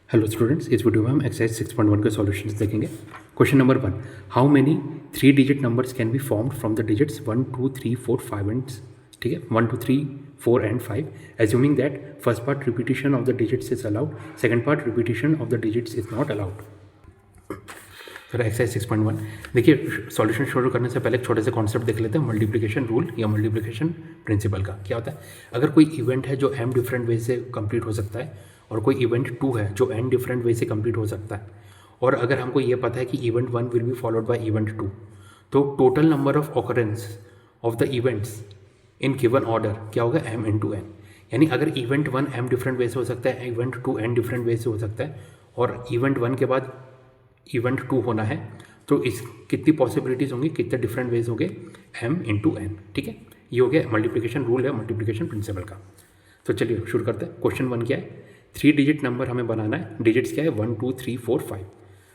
Hello students, इस video में हम एक्सरसाइज 6.1 के सॉल्यूशंस देखेंगे। Question number 1, how many 3 digit numbers can be formed from the digits 1 2 3 4 5 and, ठीक है, 1 2 3 4 and 5, assuming that first part repetition of the digits is allowed, second part repetition of the digits is not allowed. फिर exercise 6.1 देखिए, solution शुरू करने से पहले एक छोटे से कॉन्सेप्ट देख लेते हैं, मल्टीप्लिकेशन रूल या मल्टीप्लिकेशन प्रिंसिपल का। क्या होता है, अगर कोई इवेंट है जो m डिफरेंट वे से कंप्लीट हो सकता है और कोई इवेंट 2 है जो n डिफरेंट वे से कंप्लीट हो सकता है, और अगर हमको ये पता है कि event 1 will be followed by event 2, तो total number of occurrence of the events in given order क्या होगा, m इंटू n। यानी अगर इवेंट 1 m डिफरेंट वे से हो सकता है, इवेंट 2 n डिफरेंट वे से हो सकता है, और इवेंट 1 के बाद इवेंट 2 होना है, तो इस कितनी पॉसिबिलिटीज़ होंगी, कितने डिफरेंट वेज होंगे, m इंटू n। ठीक है, ये हो गया मल्टीप्लिकेशन रूल है, मल्टीप्लिकेशन प्रिंसिपल का। तो चलिए शुरू करते हैं। क्वेश्चन 1 क्या है, 3 डिजिट नंबर हमें बनाना है, डिजिट्स क्या है 1 2 3 4 5।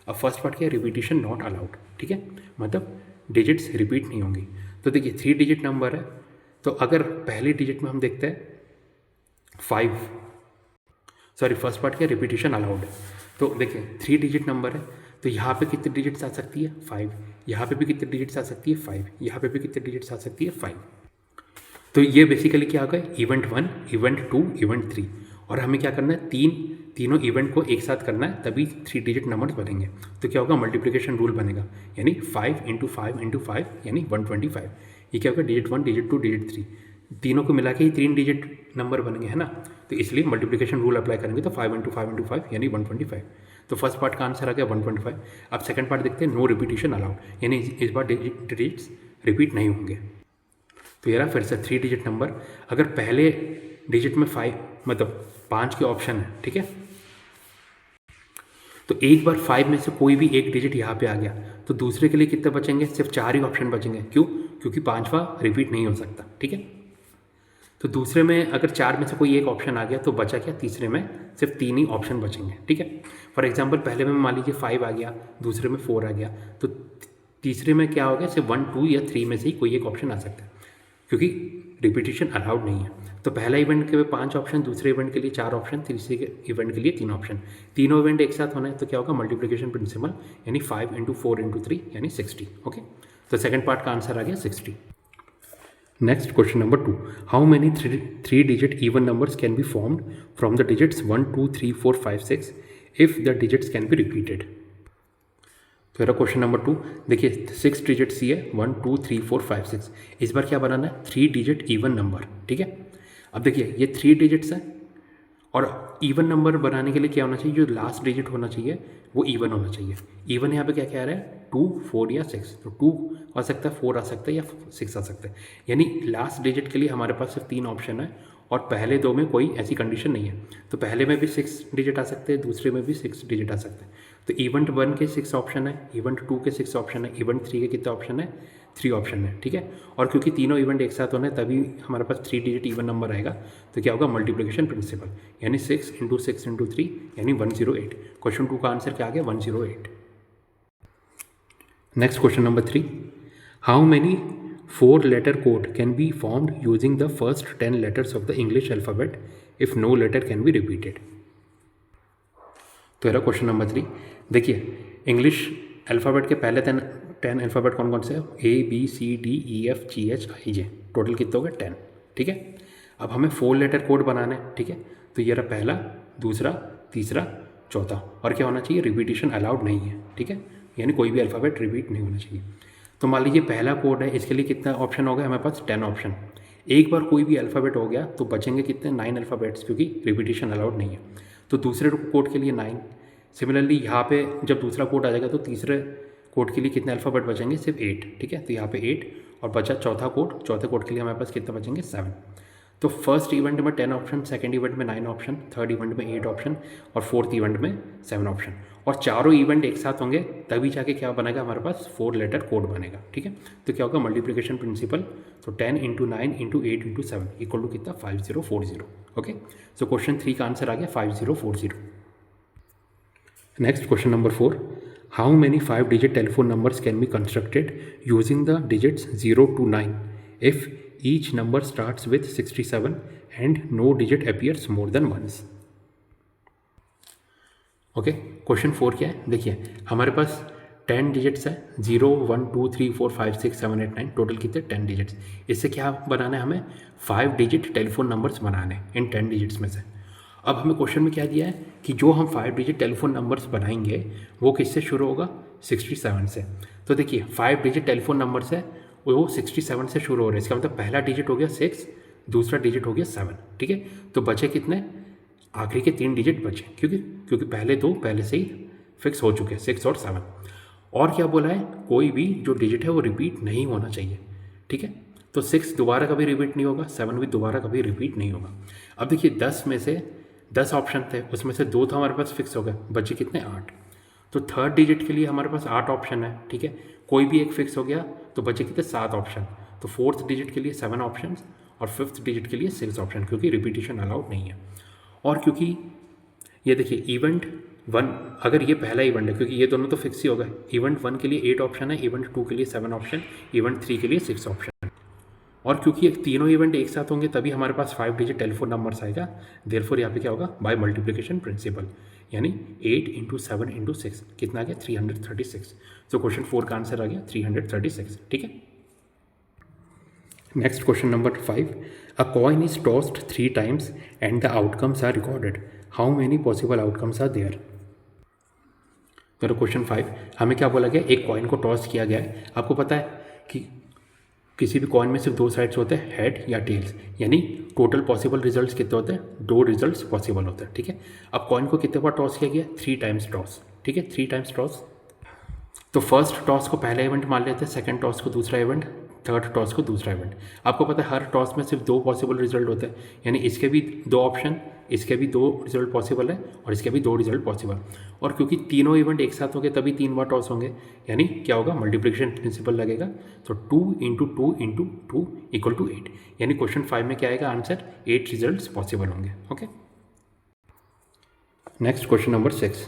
अब फर्स्ट पार्ट क्या है, रिपीटिशन नॉट अलाउड। ठीक है, मतलब डिजिट्स रिपीट नहीं होंगी। तो देखिए 3 डिजिट नंबर है, तो अगर पहली डिजिट में हम देखते हैं 5, सॉरी फर्स्ट पार्ट क्या, रिपीटिशन अलाउड है। तो देखिए 3 डिजिट नंबर है, तो यहाँ पे कितने डिजिट्स आ सकती है, 5। यहाँ पे भी कितने डिजिट्स आ सकती है, 5। यहाँ पे भी कितने डिजिट्स आ सकती है, 5। तो ये बेसिकली क्या होगा, इवेंट 1, इवेंट 2, इवेंट 3। और हमें क्या करना है, तीनों इवेंट को एक साथ करना है, तभी 3 डिजिट नंबर्स बनेंगे। तो क्या होगा, मल्टीप्लिकेशन रूल बनेगा, यानी 5 इंटू 5 इंटू 5 यानी 125। ये क्या होगा, डिजिट 1, डिजिट 2, डिजिट 3, तीनों को मिला के ही 3 डिजिट नंबर बनेंगे, है ना। तो इसलिए मल्टीप्लिकेशन रूल अप्लाई करेंगे, तो 5 इंटू 5 इंटू 5 यानी 125। तो फर्स्ट पार्ट का आंसर आ गया 125। अब सेकंड पार्ट देखते हैं, नो रिपीटिशन अलाउड, यानी इस बार डिजिट्स रिपीट नहीं होंगे। तो ये रहा फिर से 3 डिजिट नंबर, अगर पहले डिजिट में 5 मतलब 5 के ऑप्शन है, ठीक है, तो एक बार 5 में से कोई भी एक डिजिट यहाँ पे आ गया, तो दूसरे के लिए कितने बचेंगे, सिर्फ 4 ही ऑप्शन बचेंगे। क्यों, क्योंकि 5वां रिपीट नहीं हो सकता। ठीक है, तो दूसरे में अगर 4 में से कोई एक ऑप्शन आ गया, तो बचा क्या, तीसरे में सिर्फ 3 ही ऑप्शन बचेंगे। ठीक है, फॉर एग्जांपल पहले में मान लीजिए 5 आ गया, दूसरे में 4 आ गया, तो तीसरे में क्या हो गया, सिर्फ 1 2 या 3 में से ही कोई एक ऑप्शन आ सकता है, क्योंकि रिपीटिशन अलाउड नहीं है। तो पहला इवेंट के लिए 5 ऑप्शन, दूसरे इवेंट के लिए 4 ऑप्शन, तीसरे इवेंट के लिए 3 ऑप्शन, तीनों इवेंट एक साथ होना है, तो क्या होगा, मल्टीप्लिकेशन प्रिंसिपल, यानी 5 इंटू 4 इंटू 3 यानी 60। ओके, तो सेकंड पार्ट का आंसर आ गया 60। Next question number 2, how many 3 digit even numbers can be formed from the digits 1 2 3 4 5 6 if the digits can be repeated. तो मेरा क्वेश्चन नंबर 2, देखिए 6 डिजिट्स ही है, 1 2 3 4 5 6। इस बार क्या बनाना है, 3 डिजिट इवन नंबर। ठीक है, अब देखिए ये 3 डिजिट्स है, और इवन नंबर बनाने के लिए क्या होना चाहिए, जो लास्ट डिजिट होना चाहिए वो इवन होना चाहिए। इवन यहाँ पे क्या क्या आ रहा है, 2 4 या 6, तो 2 आ सकता है, 4 आ सकता है, या 6 आ सकता है। यानी लास्ट डिजिट के लिए हमारे पास सिर्फ 3 ऑप्शन है, और पहले 2 में कोई ऐसी कंडीशन नहीं है। तो पहले में भी 6 डिजिट आ सकते हैं, दूसरे में भी 6 डिजिट आ सकते हैं। तो इवेंट 1 के 6 ऑप्शन है, इवेंट 2 के 6 ऑप्शन है, इवेंट 3 के कितने ऑप्शन है, 3 ऑप्शन है। ठीक है, और क्योंकि तीनों इवेंट एक साथ होने तभी हमारे पास 3 डिजिट इवन नंबर आएगा, तो क्या होगा, मल्टीप्लिकेशन प्रिंसिपल, यानी 6 इंटू 6 इंटू 3 यानी 108। क्वेश्चन 2 का आंसर क्या आ गया, 108। Next question number 3, how many 4 letter code can be formed using the first 10 letters of the English alphabet if no letter can be repeated. तो मेरा क्वेश्चन नंबर 3, देखिए English alphabet के पहले 10 अल्फ़ाबेट कौन कौन से हैं, ABCDEFGHIJ, टोटल कितने हो गए, 10। ठीक है, अब हमें 4 लेटर कोड बनाना है। ठीक है, तो ये रहा पहला, दूसरा, तीसरा, चौथा, और क्या होना चाहिए, रिपीटिशन अलाउड नहीं है। ठीक है, यानी कोई भी अल्फ़ाबेट रिपीट नहीं होना चाहिए। तो मान लीजिए पहला कोड है, इसके लिए कितना ऑप्शन हो गया हमारे पास, 10 ऑप्शन। एक बार कोई भी अल्फ़ाबेट हो गया तो बचेंगे कितने, 9 अल्फ़ाबेट्स, क्योंकि रिपीटिशन अलाउड नहीं है। तो दूसरे कोड के लिए 9। सिमिलरली यहाँ पे जब दूसरा कोड आ जाएगा तो तीसरे कोड के लिए कितने अल्फ़ाबेट बचेंगे, सिर्फ 8। ठीक है, तो यहाँ पे 8, और बचा चौथा कोड, चौथे कोड के लिए हमारे पास कितने बचेंगे, 7। तो फर्स्ट इवेंट में 10 ऑप्शन, सेकंड इवेंट में 9 ऑप्शन, थर्ड इवेंट में 8 ऑप्शन, और फोर्थ इवेंट में 7 ऑप्शन, और चारों इवेंट एक साथ होंगे तभी जाके क्या बनेगा, हमारे पास 4 लेटर कोड बनेगा। ठीक है, तो क्या होगा, मल्टीप्लिकेशन प्रिंसिपल, तो 10 into 9 into 8 into 7 equal to कितना, 5040। ओके, सो क्वेश्चन 3 का आंसर आ गया 5040। Next question number 4, how many 5 digit telephone numbers can be constructed using the digits 0 to 9 if each number starts with 67 and no digit appears more than once। Okay, question 4 क्या है देखिए, हमारे पास 10 digits है, 0 1 2 3 4 5 6 7 8 9, total कितने 10 digits. इससे क्या बनाना है, हमें 5 डिजिट टेलीफोन नंबर्स बनाने हैं इन 10 डिजिट्स में से। अब हमें क्वेश्चन में क्या दिया है कि जो हम 5 डिजिट टेलीफोन नंबर्स बनाएंगे वो किससे शुरू होगा, 67 से। तो देखिए 5 डिजिट टेलीफोन नंबर्स है वो 67 से शुरू हो रहे हैं, इसका मतलब पहला डिजिट हो गया 6, दूसरा डिजिट हो गया 7, ठीक है। तो बचे कितने, आखिरी के 3 डिजिट बचे, क्योंकि पहले दो पहले से ही फिक्स हो चुके हैं, 6 और 7। और क्या बोला है, कोई भी जो डिजिट है वो रिपीट नहीं होना चाहिए, ठीक है। तो 6 दोबारा कभी रिपीट नहीं होगा, 7 भी दोबारा कभी रिपीट नहीं होगा। अब देखिए 10 में से 10 ऑप्शन थे, उसमें से 2 तो हमारे पास फिक्स हो गए, बचे कितने 8। तो थर्ड डिजिट के लिए हमारे पास 8 ऑप्शन है, ठीक है। कोई भी एक फिक्स हो गया तो बचे कितने 7 ऑप्शन। तो फोर्थ डिजिट के लिए 7 ऑप्शन और फिफ्थ डिजिट के लिए 6 ऑप्शन, क्योंकि रिपीटिशन अलाउड नहीं है। और क्योंकि ये देखिए इवेंट 1, अगर ये पहला इवेंट है, क्योंकि ये दोनों तो फिक्स ही होगा, इवेंट 1 के लिए 8 ऑप्शन है, इवेंट 2 के लिए 7 ऑप्शन, इवेंट 3 के लिए 6 ऑप्शन। और क्योंकि तीनों इवेंट एक साथ होंगे तभी हमारे पास 5 डिजिट टेलीफोन नंबर्स आएगा। देयरफॉर यहाँ पे क्या होगा, बाय मल्टीप्लिकेशन प्रिंसिपल, यानी 8 × 7 × 6 कितना आ गया 336। तो क्वेश्चन 4 का आंसर आ गया 336, ठीक है। Next question number 5, a coin is tossed 3 times and the outcomes are recorded, how many possible outcomes are there. तो क्वेश्चन 5 हमें क्या बोला गया, एक कॉइन को टॉस किया गया है। आपको पता है कि किसी भी कॉइन में सिर्फ 2 साइड्स होते हैं, हेड या टेल्स, यानी टोटल पॉसिबल रिजल्ट्स कितने होते हैं, 2 रिजल्ट्स पॉसिबल होते हैं, ठीक है। अब कॉइन को कितने बार टॉस किया गया, 3 times टॉस, ठीक है, 3 times टॉस। तो फर्स्ट टॉस को पहला इवेंट मान लेते हैं, सेकंड टॉस को दूसरा इवेंट, थर्ड टॉस को दूसरा इवेंट। आपको पता है हर टॉस में सिर्फ 2 पॉसिबल रिजल्ट होते हैं, यानी इसके भी 2 ऑप्शन, इसके भी 2 रिजल्ट पॉसिबल है और इसके भी 2 रिजल्ट पॉसिबल। और क्योंकि तीनों इवेंट एक साथ होंगे तभी 3 बार टॉस होंगे, यानी क्या होगा, मल्टीप्लिकेशन प्रिंसिपल लगेगा। तो 2 × 2 × 2 = 8, यानी क्वेश्चन 5 में क्या आएगा आंसर, 8 रिजल्ट पॉसिबल होंगे, okay. Next question number 6,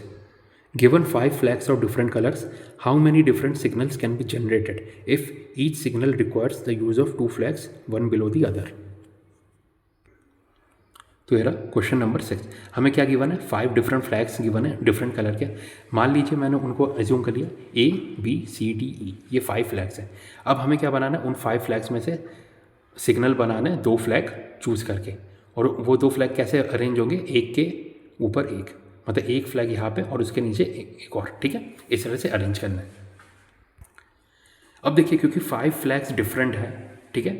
given 5 flags of different colors, how many different signals can be generated if each signal requires the use of 2 flags, one below the other। तो ये question number 6, हमें क्या given है, 5 different flags given है different colour के। मान लीजिए मैंने उनको एज्यूम कर लिया A B C D E, ये 5 फ्लैग्स हैं। अब हमें क्या बनाना है, उन 5 फ्लैग्स में से सिग्नल बनाना है 2 फ्लैग चूज़ करके, और वो 2 फ्लैग कैसे अरेंज होंगे, एक के ऊपर एक, मतलब एक फ्लैग यहाँ पे और उसके नीचे एक और, ठीक है, इस तरह से अरेंज करना है। अब देखिए क्योंकि 5 फ्लैग्स डिफरेंट है, ठीक है,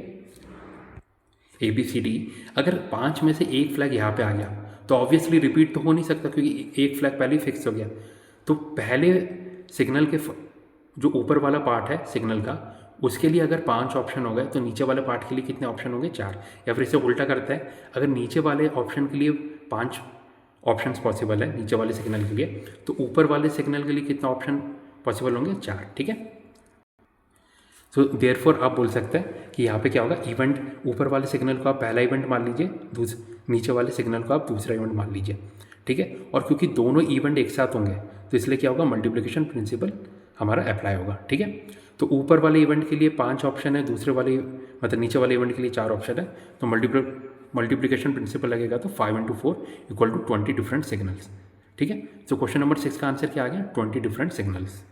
ABCD, अगर 5 में से एक फ्लैग यहाँ पे आ गया तो ऑब्वियसली रिपीट तो हो नहीं सकता, क्योंकि एक फ्लैग पहले ही फिक्स हो गया। तो पहले सिग्नल के जो ऊपर वाला पार्ट है सिग्नल का, उसके लिए अगर 5 ऑप्शन हो गए तो नीचे वाले पार्ट के लिए कितने ऑप्शन हो गए, 4। या फिर इसे उल्टा करते हैं, अगर नीचे वाले ऑप्शन के लिए 5 ऑप्शंस पॉसिबल है नीचे वाले सिग्नल के लिए, तो ऊपर वाले सिग्नल के लिए कितना ऑप्शन पॉसिबल होंगे, 4, ठीक है। सो देयरफॉर आप बोल सकते हैं कि यहाँ पे क्या होगा, इवेंट ऊपर वाले सिग्नल को आप पहला इवेंट मान लीजिए, नीचे वाले सिग्नल को आप दूसरा इवेंट मान लीजिए, ठीक है। और क्योंकि दोनों इवेंट एक साथ होंगे तो इसलिए क्या होगा, मल्टीप्लिकेशन प्रिंसिपल हमारा अप्लाई होगा, ठीक है। तो ऊपर वाले इवेंट के लिए 5 ऑप्शन है, दूसरे वाले मतलब नीचे वाले इवेंट के लिए 4 ऑप्शन है, तो मल्टीप्लिकेशन प्रिंसिपल लगेगा, तो 5 × 4 = 20 डिफरेंट सिग्नल्स, ठीक है। तो क्वेश्चन नंबर 6 का आंसर क्या आ गया, 20 डिफरेंट सिग्नल्स,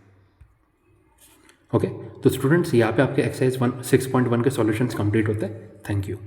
ओके। तो स्टूडेंट्स यहाँ पे आपके एक्सरसाइज 6.1 के सॉल्यूशंस कंप्लीट होते हैं। Thank you.